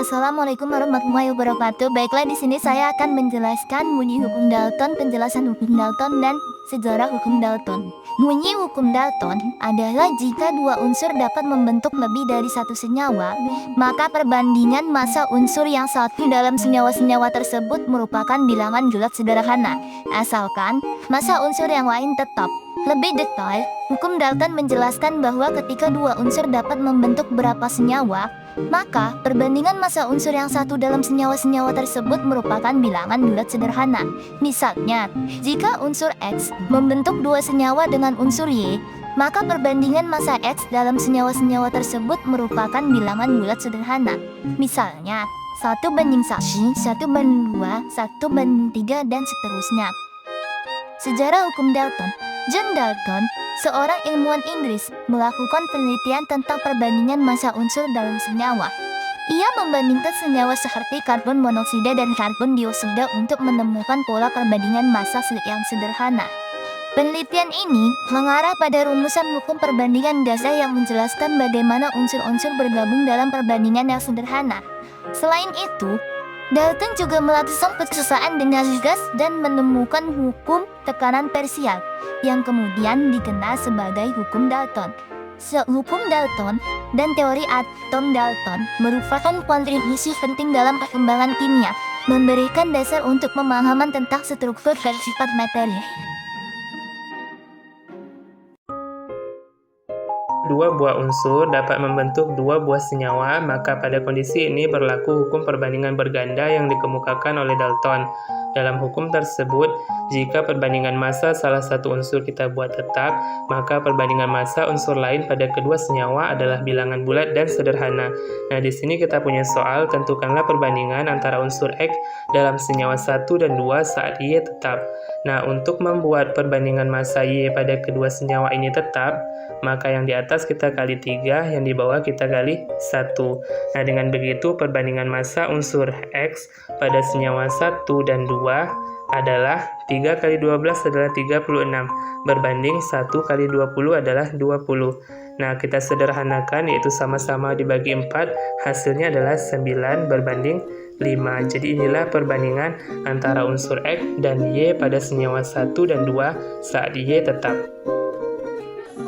Assalamualaikum warahmatullahi wabarakatuh. Baiklah, di sini saya akan menjelaskan bunyi hukum Dalton, penjelasan hukum Dalton, dan sejarah hukum Dalton. Bunyi hukum Dalton adalah jika dua unsur dapat membentuk lebih dari satu senyawa, maka perbandingan massa unsur yang satu dalam senyawa-senyawa tersebut merupakan bilangan bulat sederhana, asalkan massa unsur yang lain tetap. Lebih detail, hukum Dalton menjelaskan bahwa ketika dua unsur dapat membentuk berapa senyawa, maka perbandingan massa unsur yang satu dalam senyawa-senyawa tersebut merupakan bilangan bulat sederhana. Misalnya, jika unsur X membentuk dua senyawa dengan unsur Y, maka perbandingan massa X dalam senyawa-senyawa tersebut merupakan bilangan bulat sederhana. Misalnya, 1:1, 1:2, 1:3, dan seterusnya. Sejarah hukum Dalton. John Dalton, seorang ilmuwan Inggris, melakukan penelitian tentang perbandingan massa unsur dalam senyawa. Ia membandingkan senyawa seperti karbon monoksida dan karbon dioksida untuk menemukan pola perbandingan massa yang sederhana. Penelitian ini mengarah pada rumusan hukum perbandingan dasar yang menjelaskan bagaimana unsur-unsur bergabung dalam perbandingan yang sederhana. Selain itu, Dalton juga melakukan pengusahaan dengan gas dan menemukan hukum tekanan parsial, yang kemudian dikenal sebagai hukum Dalton. Hukum Dalton dan teori atom Dalton merupakan kontribusi penting dalam perkembangan kimia, memberikan dasar untuk pemahaman tentang struktur dan sifat materi. Dua buah unsur dapat membentuk dua buah senyawa, maka pada kondisi ini berlaku hukum perbandingan berganda yang dikemukakan oleh Dalton. Dalam hukum tersebut, jika perbandingan massa salah satu unsur kita buat tetap, maka perbandingan massa unsur lain pada kedua senyawa adalah bilangan bulat dan sederhana. Nah, di sini kita punya soal, tentukanlah perbandingan antara unsur X dalam senyawa 1 dan 2 saat Y tetap. Nah, untuk membuat perbandingan massa Y pada kedua senyawa ini tetap, maka yang di atas kita kali 3, yang di bawah kita kali 1. Nah, dengan begitu perbandingan massa unsur X pada senyawa 1 dan 2 adalah 3 kali 12 adalah 36, berbanding 1 kali 20 adalah 20. Nah, kita sederhanakan, yaitu sama-sama dibagi 4, hasilnya adalah 9 berbanding 5. Jadi inilah perbandingan antara unsur X dan Y pada senyawa 1 dan 2 saat Y tetap.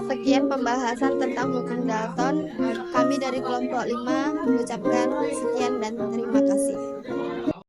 Sekian pembahasan tentang hukum Dalton. Kami dari kelompok 5 mengucapkan sekian dan terima kasih.